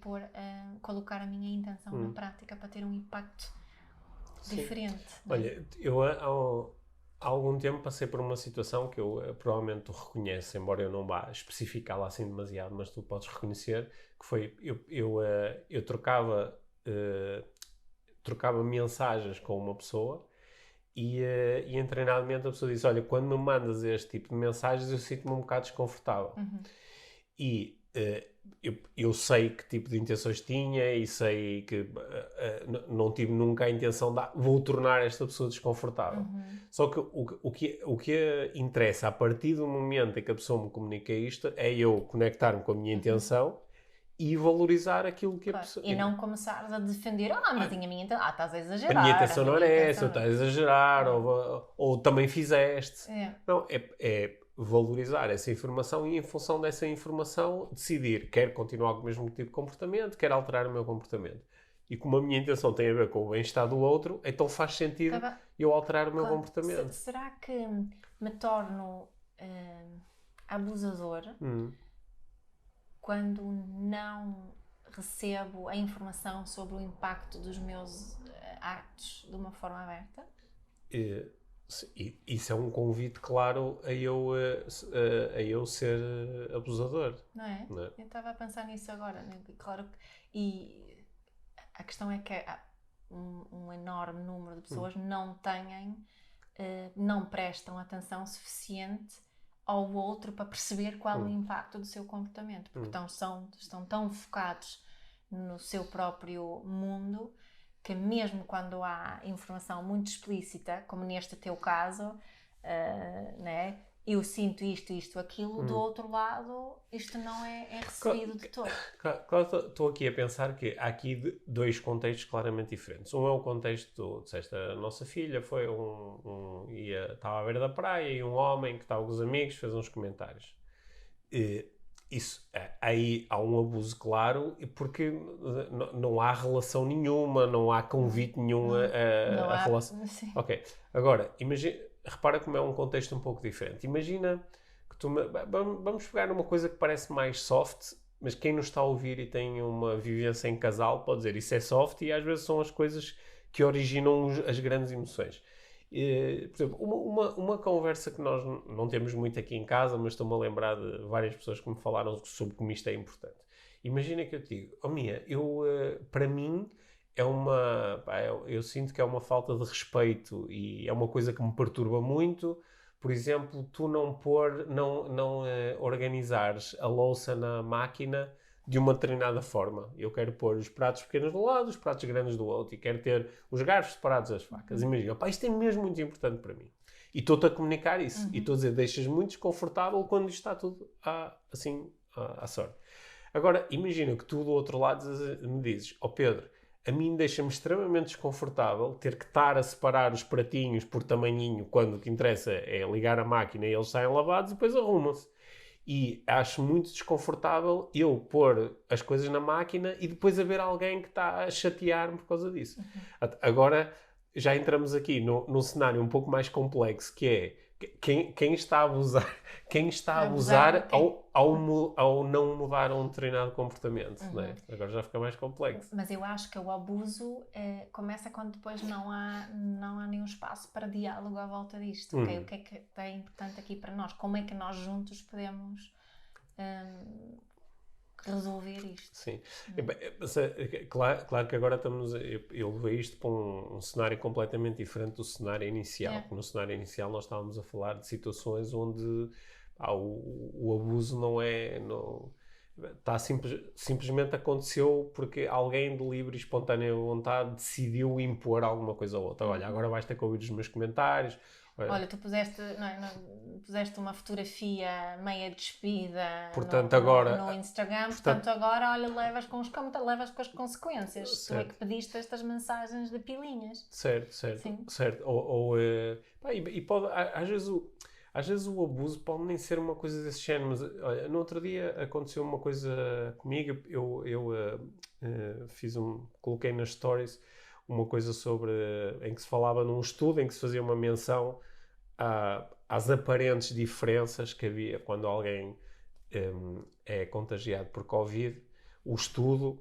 colocar a minha intenção na prática para ter um impacto diferente. Olha, eu há algum tempo passei por uma situação que provavelmente tu reconheces, embora eu não vá especificá-la assim demasiado, mas tu podes reconhecer, que foi, eu trocava mensagens com uma pessoa e em treinamento a pessoa disse, olha, quando me mandas este tipo de mensagens eu sinto-me um bocado desconfortável. E eu sei que tipo de intenções tinha e sei que não tive nunca a intenção de vou tornar esta pessoa desconfortável. Só que o que interessa a partir do momento em que a pessoa me comunica isto é eu conectar-me com a minha intenção e valorizar aquilo que a pessoa... E não começares a defender, mas a minha intenção, estás a exagerar. A minha intenção não era essa, ou estás a exagerar, ou também fizeste. Não, é valorizar essa informação e em função dessa informação decidir, quero continuar com o mesmo tipo de comportamento, quero alterar o meu comportamento. E como a minha intenção tem a ver com o bem-estar do outro, então faz sentido eu alterar o meu comportamento. Será que me torno abusador quando não recebo a informação sobre o impacto dos meus atos de uma forma aberta? Isso é um convite claro a eu ser abusador. Não é? Eu estava a pensar nisso agora, né? Claro, e a questão é que um enorme número de pessoas não prestam atenção suficiente ao outro para perceber qual o impacto do seu comportamento, porque estão tão focados no seu próprio mundo que mesmo quando há informação muito explícita, como neste teu caso, né? Eu sinto isto, aquilo, do outro lado, isto não é recebido de todo. Claro, estou aqui a pensar que há aqui dois contextos claramente diferentes. Um é o contexto, disseste, a nossa filha foi estava à beira da praia e um homem que estava com os amigos fez uns comentários. Aí há um abuso claro porque não há relação nenhuma, não há convite nenhum a relação. Sim. Ok, agora, repara como é um contexto um pouco diferente. Imagina que vamos pegar numa coisa que parece mais soft, mas quem nos está a ouvir e tem uma vivência em casal pode dizer isso é soft e às vezes são as coisas que originam as grandes emoções. Por exemplo, uma conversa que nós não temos muito aqui em casa, mas estou-me a lembrar de várias pessoas que me falaram sobre como isto é importante. Imagina que eu te digo, Mia, para mim eu sinto que é uma falta de respeito e é uma coisa que me perturba muito. Por exemplo, tu não organizares a louça na máquina de uma determinada forma. Eu quero pôr os pratos pequenos de um lado, os pratos grandes do outro e quero ter os garfos separados das facas. Imagina, isto é mesmo muito importante para mim. E estou-te a comunicar isso. E estou a dizer, deixas muito desconfortável quando isto está tudo assim à sorte. Agora, imagina que tu do outro lado me dizes, Pedro, a mim deixa-me extremamente desconfortável ter que estar a separar os pratinhos por tamanhinho quando o que interessa é ligar a máquina e eles saem lavados e depois arrumam-se. E acho muito desconfortável eu pôr as coisas na máquina e depois haver alguém que está a chatear-me por causa disso. Agora, já entramos aqui num cenário um pouco mais complexo, que é quem está a abusar ao não mudar um determinado comportamento. Não é? Agora já fica mais complexo. Mas eu acho que o abuso começa quando depois não há nenhum espaço para diálogo à volta disto. Okay? O que é que é importante aqui para nós? Como é que nós juntos podemos resolver isto? Sim. Claro que agora eu levei isto para um cenário completamente diferente do cenário inicial. No cenário inicial nós estávamos a falar de situações onde o abuso simplesmente aconteceu porque alguém de livre e espontânea vontade decidiu impor alguma coisa ou outra. Olha, agora vais ter que ouvir os meus comentários, Olha, tu puseste, puseste uma fotografia meia despida portanto, no, agora, no Instagram, portanto agora, olha, levas com as consequências. Certo. Tu é que pediste estas mensagens de pilinhas. Certo. Sim. E pode, às vezes o abuso pode nem ser uma coisa desse género, mas olha, no outro dia aconteceu uma coisa comigo, eu coloquei nas stories uma coisa sobre, em que se falava num estudo, em que se fazia uma menção às aparentes diferenças que havia quando alguém é contagiado por Covid. O estudo,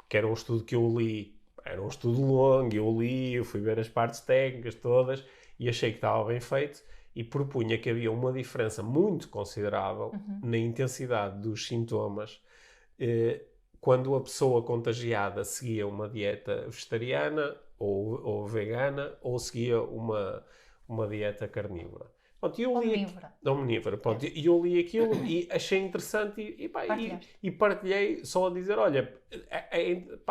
que era um estudo que eu li, era um estudo longo, eu fui ver as partes técnicas todas e achei que estava bem feito e propunha que havia uma diferença muito considerável na intensidade dos sintomas quando a pessoa contagiada seguia uma dieta vegetariana ou vegana ou seguia uma dieta carnívora. Pronto, omnívora. Pronto, e eu li aquilo e achei interessante e partilhei só a dizer, olha,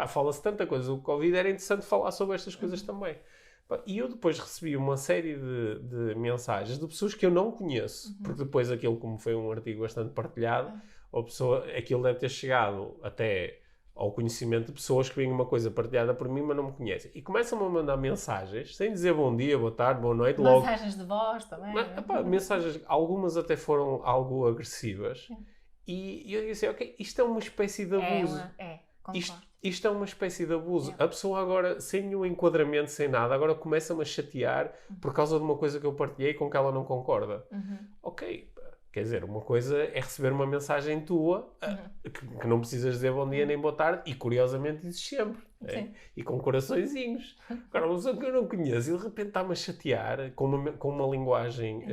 fala-se tanta coisa do Covid, era interessante falar sobre estas coisas também. E eu depois recebi uma série de mensagens de pessoas que eu não conheço, porque depois aquilo, como foi um artigo bastante partilhado, aquilo deve ter chegado até ao conhecimento de pessoas que veem uma coisa partilhada por mim, mas não me conhecem. E começam-me a mandar mensagens, sem dizer bom dia, boa tarde, boa noite, logo. Mensagens de voz também. Mensagens, algumas até foram algo agressivas. E eu disse, ok, isto é uma espécie de abuso. Isto é uma espécie de abuso. A pessoa agora, sem nenhum enquadramento, sem nada, agora começa-me a chatear por causa de uma coisa que eu partilhei com que ela não concorda. Ok, quer dizer, uma coisa é receber uma mensagem tua que não precisas dizer bom dia nem boa tarde e curiosamente dizes sempre. E com coraçõezinhos. Agora, uma pessoa que eu não conheço e de repente está-me a chatear com uma linguagem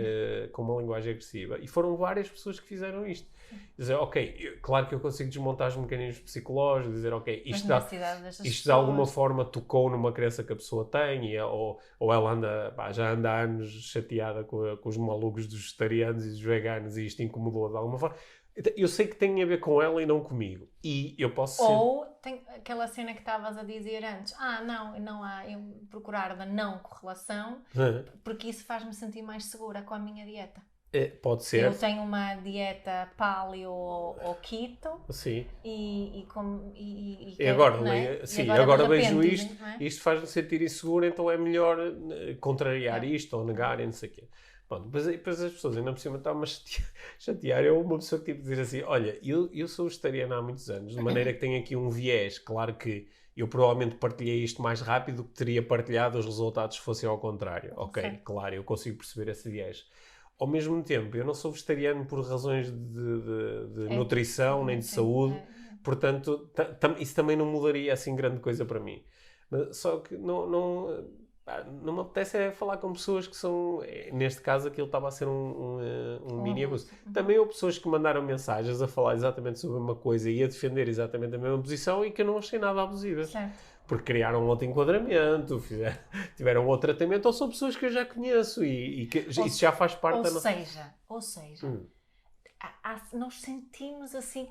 agressiva. E foram várias pessoas que fizeram isto. Dizer, ok, claro que eu consigo desmontar os mecanismos psicológicos, dizer, ok, isto de alguma forma tocou numa crença que a pessoa tem, ou ela já anda há anos chateada com os malucos dos vegetarianos e dos veganos e isto incomodou de alguma forma. Eu sei que tem a ver com ela e não comigo. E eu posso Ou tem aquela cena que estavas a dizer antes. Não há procurar da não correlação, porque isso faz-me sentir mais segura com a minha dieta. Pode ser. Eu tenho uma dieta paleo ou keto. Sim. E agora vejo isto. Isto faz-me sentir inseguro, então é melhor contrariar isto ou negar e não sei o quê. Pronto, depois as pessoas ainda por cima estavam a chatear. Eu, uma pessoa que dizer assim, olha, eu sou vegetariana há muitos anos, de maneira que tenho aqui um viés. Claro que eu provavelmente partilhei isto mais rápido do que teria partilhado os resultados se fossem ao contrário. Ok, claro, eu consigo perceber esse viés. Ao mesmo tempo, eu não sou vegetariano por razões de nutrição nem de saúde, portanto, isso também não mudaria assim grande coisa para mim. Só que não me apetece falar com pessoas que são, neste caso, aquilo estava a ser um mini abuso. Também houve pessoas que mandaram mensagens a falar exatamente sobre uma coisa e a defender exatamente a mesma posição e que eu não achei nada abusiva. Certo. Porque criaram outro enquadramento, tiveram outro tratamento, ou são pessoas que eu já conheço e que isso já faz parte da nossa... Ou seja, nós sentimos assim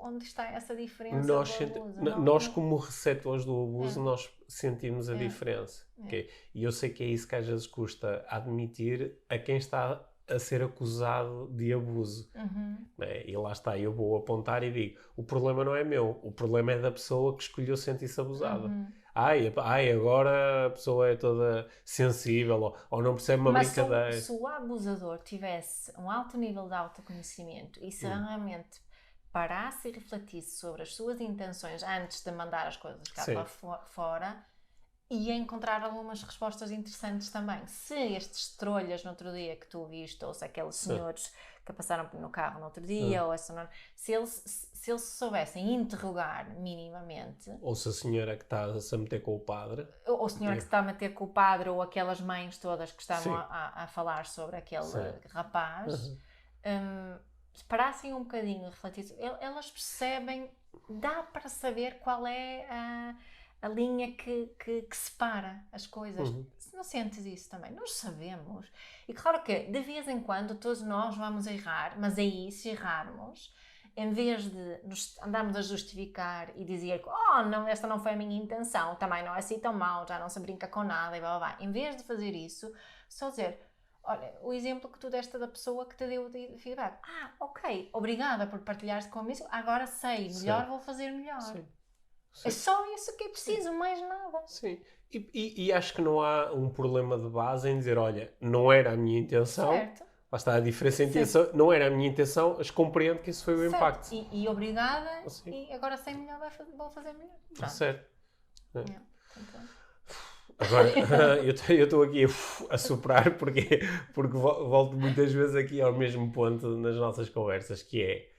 onde está essa diferença do abuso. Nós como receptores do abuso, nós sentimos a diferença. Okay? E eu sei que é isso que às vezes custa admitir a quem está a ser acusado de abuso. E lá está, eu vou apontar e digo, o problema não é meu, o problema é da pessoa que escolheu sentir-se abusada. Agora a pessoa é toda sensível ou não percebe uma brincadeira. Mas se o abusador tivesse um alto nível de autoconhecimento e se realmente parasse e refletisse sobre as suas intenções antes de mandar as coisas cá para fora, ia encontrar algumas respostas interessantes também. Se estes trolhas no outro dia que tu viste, ou se aqueles senhores que passaram no carro no outro dia, ou se eles soubessem interrogar minimamente... Ou se a senhora que está a se meter com o padre... Ou a senhora que se está a meter com o padre, ou aquelas mães todas que estavam a falar sobre aquele rapaz... se parassem um bocadinho a refletir, elas percebem, dá para saber qual é a linha que separa as coisas. Se não sentes isso também, nós sabemos. E claro que de vez em quando todos nós vamos errar, mas aí se errarmos, em vez de nos andarmos a justificar e dizer que não, esta não foi a minha intenção, também não é assim tão mal, já não se brinca com nada e blá blá blá. Em vez de fazer isso, só dizer, olha, o exemplo que tu deste da pessoa que te deu de feedback. Ok, obrigada por partilhares comigo, agora sei melhor, vou fazer melhor. Sim. É só isso que é preciso, mais nada. Sim. E acho que não há um problema de base em dizer, olha, não era a minha intenção. Certo. Lá está a diferença entre isso. Não era a minha intenção, mas compreendo que isso foi o impacto. E obrigada, e agora sei melhor, vou fazer melhor. Pronto. Certo. Então. Agora, eu estou aqui a soprar porque volto muitas vezes aqui ao mesmo ponto nas nossas conversas, que é,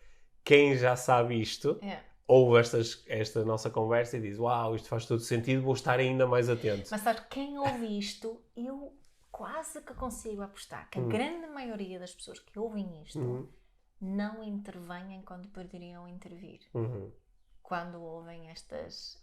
quem já sabe isto, ouve esta nossa conversa e diz, uau, isto faz todo sentido, vou estar ainda mais atento. Mas sabe, quem ouve isto, eu quase que consigo apostar que a grande maioria das pessoas que ouvem isto não intervêm quando poderiam intervir. Quando ouvem estas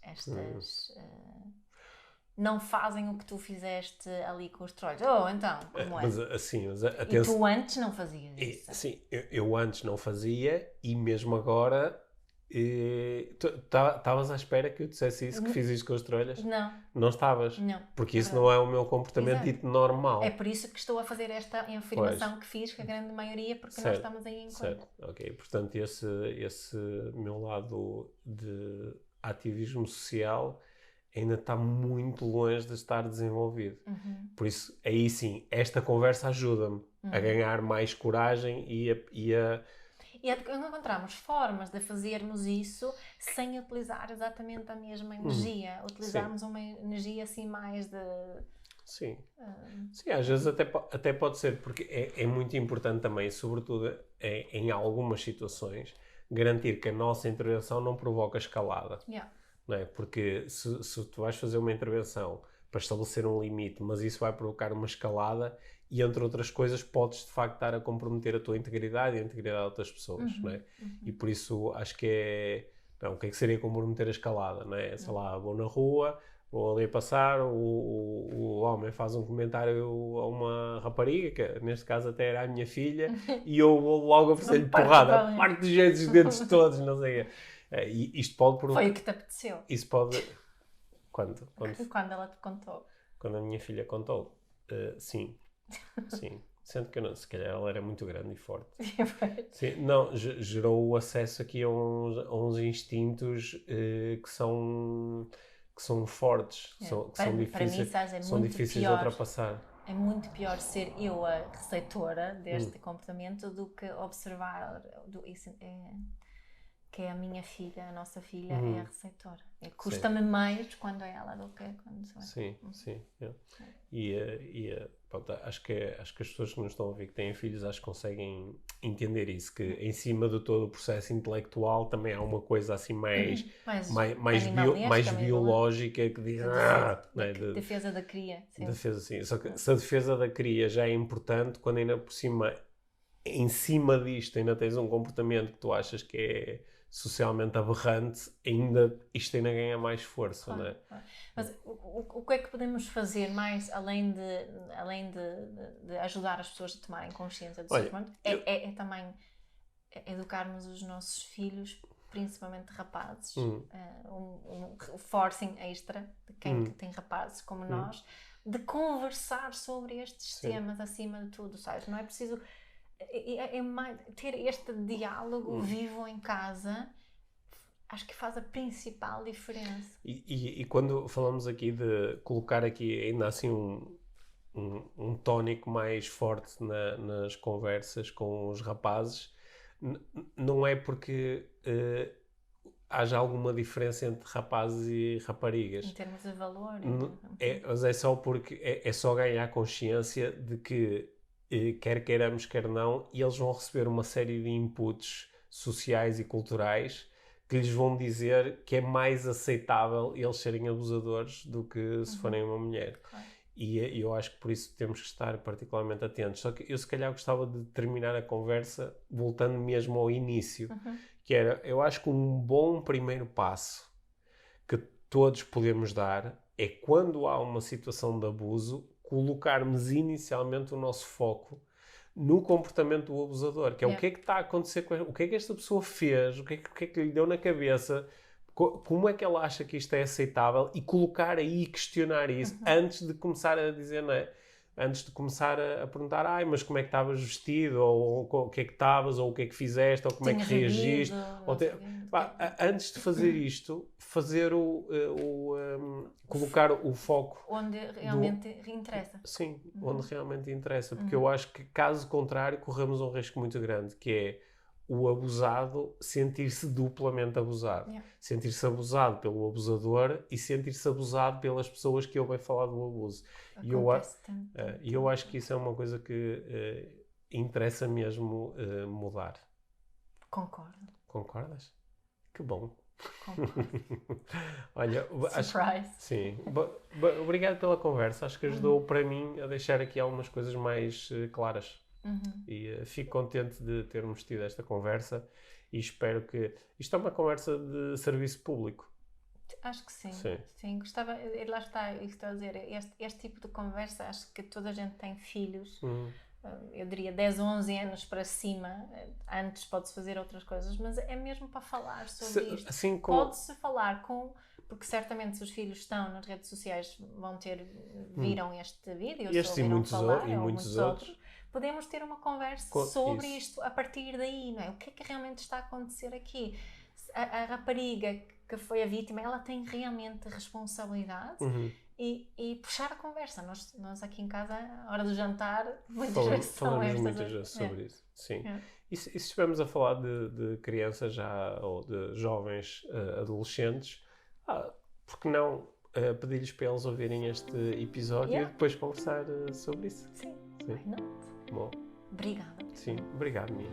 não fazem o que tu fizeste ali com os trolls. Então, como é? Mas assim, e tu antes não fazias isso? Sim, eu antes não fazia e mesmo agora estavas à espera que eu dissesse isso, que fiz isto com as trolhas? Não. Não estavas? Não. Porque isso não é o meu comportamento dito normal. É por isso que estou a fazer esta afirmação que fiz, que a grande maioria, porque nós estamos aí em conta. Certo, ok. Portanto, esse meu lado de ativismo social ainda está muito longe de estar desenvolvido. Por isso, aí sim, esta conversa ajuda-me a ganhar mais coragem e encontramos formas de fazermos isso sem utilizar exatamente a mesma energia. Utilizarmos uma energia assim mais de... Sim. Sim, às vezes até pode ser, porque é muito importante também, sobretudo em algumas situações, garantir que a nossa intervenção não provoca escalada. Não é? Porque se tu vais fazer uma intervenção para estabelecer um limite, mas isso vai provocar uma escalada e, entre outras coisas, podes de facto estar a comprometer a tua integridade e a integridade de outras pessoas, não é? E por isso acho que o que é que seria comprometer a escalada, não é? Sei lá, vou na rua, vou ali a passar, o homem faz um comentário a uma rapariga, que neste caso até era a minha filha, e eu vou logo oferecer-lhe porrada, parte dos jeitos, os dedos todos, não sei o quê. E isto pode provocar... Foi o que te apeteceu. Isso pode... Quando? Quando ela te contou. Quando a minha filha contou. Sim. Sim. Sendo que se calhar ela era muito grande e forte. Sim, não, gerou o acesso aqui a uns instintos que são fortes, que são difíceis de ultrapassar. É muito pior ser eu a receptora deste comportamento do que observar que é a minha filha, a nossa filha é a receptora. Custa-me mais quando é ela do que quando sou eu. Sim. Pronto, acho que as pessoas que nos estão a ouvir que têm filhos, acho que conseguem entender isso, que em cima de todo o processo intelectual também há uma coisa assim mais biológica que diz... defesa da cria. Defesa, sim. Só que se a defesa da cria já é importante, quando ainda por cima, em cima disto, ainda tens um comportamento que tu achas que é socialmente aberrante, isto ainda ganha mais força, claro, não é? Claro. Mas o que é que podemos fazer mais, além de ajudar as pessoas a tomarem consciência do sofrimento? É também educarmos os nossos filhos, principalmente rapazes, um forcing extra de quem tem rapazes como nós, de conversar sobre estes temas acima de tudo, sabes? Não é preciso... ter este diálogo vivo em casa, acho que faz a principal diferença. E quando falamos aqui de colocar aqui ainda assim um tónico mais forte nas conversas com os rapazes, não é porque haja alguma diferença entre rapazes e raparigas. Em termos de valor. Mas é só porque é só ganhar consciência de que quer queiramos, quer não, e eles vão receber uma série de inputs sociais e culturais que lhes vão dizer que é mais aceitável eles serem abusadores do que se forem uma mulher. Claro. E eu acho que por isso temos que estar particularmente atentos. Só que eu se calhar gostava de terminar a conversa voltando mesmo ao início, que era, eu acho que um bom primeiro passo que todos podemos dar é, quando há uma situação de abuso, colocarmos inicialmente o nosso foco no comportamento do abusador, que é o que é que está a acontecer com o que é que esta pessoa fez, o que é que lhe deu na cabeça, como é que ela acha que isto é aceitável, e colocar aí e questionar isso antes de começar a dizer, não é? antes de começar a perguntar, mas como é que estavas vestido, ou o que é que estavas, ou o que é que fizeste, ou como é que reagiste. Antes de fazer isto, colocar o foco onde realmente interessa. Sim, onde realmente interessa, porque eu acho que, caso contrário, corremos um risco muito grande, que é o abusado sentir-se duplamente abusado. Sentir-se abusado pelo abusador e sentir-se abusado pelas pessoas que ouvem falar do abuso. E eu acho que isso é uma coisa que interessa mesmo mudar. Concordo. Concordas? Que bom. Concordo. Olha, surprise. Sim. Obrigado pela conversa. Acho que ajudou para mim a deixar aqui algumas coisas mais claras. E fico contente de termos tido esta conversa e espero que... Isto é uma conversa de serviço público. Acho que sim. Sim, gostava... Lá está, estou a dizer, este tipo de conversa, acho que toda a gente tem filhos. Eu diria 10 ou 11 anos para cima. Antes pode-se fazer outras coisas, mas é mesmo para falar sobre isto. Assim como... Pode-se falar porque certamente se os filhos estão nas redes sociais viram este vídeo, este ou muitos outros. Podemos ter uma conversa sobre isto a partir daí, não é? O que é que realmente está a acontecer aqui? A rapariga que foi a vítima, ela tem realmente responsabilidade e puxar a conversa. Nós aqui em casa, à hora do jantar, falamos muitas vezes sobre isso. Sim. E se estivermos a falar de crianças já, ou de jovens adolescentes, por que não pedir-lhes para eles ouvirem este episódio e depois conversar sobre isso? Sim. Why not? Bom. Obrigada. Sim, obrigado, Mia.